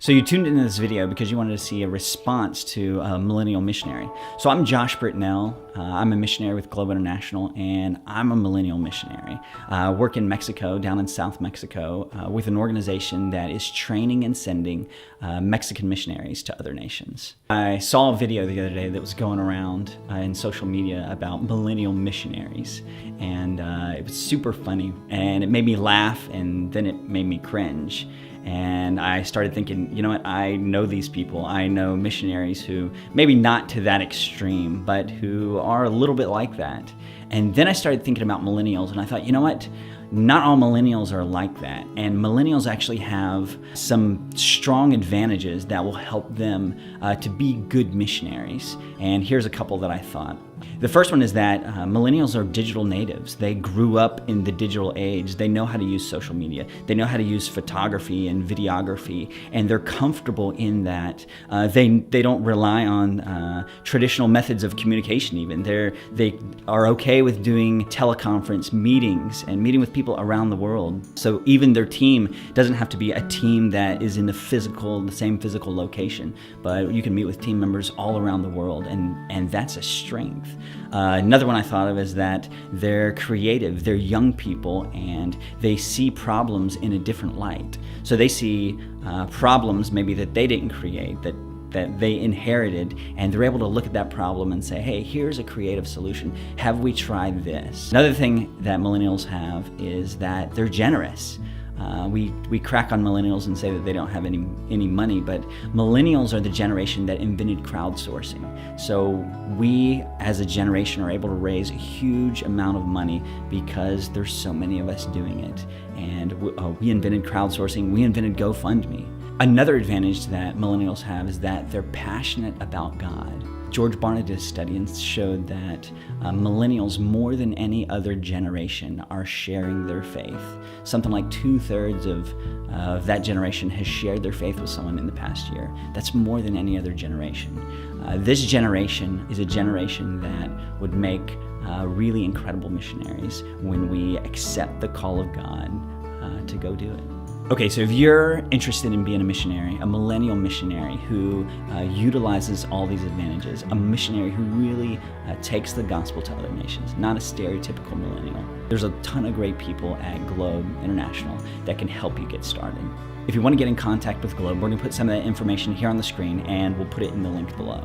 So you tuned into this video because you wanted to see a response to a millennial missionary. So I'm Josh Britnell. I'm a missionary with Globe International, and I'm a millennial missionary. I work in Mexico, down in South Mexico, with an organization that is training and sending Mexican missionaries to other nations. I saw a video the other day that was going around in social media about millennial missionaries, and it was super funny, and it made me laugh, and then it made me cringe. And I started thinking, you know what, I know these people. I know missionaries who, maybe not to that extreme, but who are a little bit like that. And then I started thinking about millennials, and I thought, you know what, not all millennials are like that. And millennials actually have some strong advantages that will help them to be good missionaries. And here's a couple that I thought. The first one is that millennials are digital natives. They grew up in the digital age. They know how to use social media. They know how to use photography and videography, and they're comfortable in that. They don't rely on traditional methods of communication even. They are okay with doing teleconference meetings and meeting with people around the world. So even their team doesn't have to be a team that is in the same physical location, but you can meet with team members all around the world, and that's a strength. Another one I thought of is that they're creative, they're young people, and they see problems in a different light. So they see problems maybe that they didn't create, that they inherited, and they're able to look at that problem and say, hey, here's a creative solution. Have we tried this? Another thing that millennials have is that they're generous. We crack on millennials and say that they don't have any money, but millennials are the generation that invented crowdsourcing. So we as a generation are able to raise a huge amount of money because there's so many of us doing it. And we invented crowdsourcing, we invented GoFundMe. Another advantage that millennials have is that they're passionate about God. George Barna did a study and showed that millennials, more than any other generation, are sharing their faith. Something like 2/3 of that generation has shared their faith with someone in the past year. That's more than any other generation. This generation is a generation that would make really incredible missionaries when we accept the call of God to go do it. Okay, so if you're interested in being a missionary, a millennial missionary who utilizes all these advantages, a missionary who really takes the gospel to other nations, not a stereotypical millennial, there's a ton of great people at Globe International that can help you get started. If you want to get in contact with Globe, we're going to put some of that information here on the screen, and we'll put it in the link below.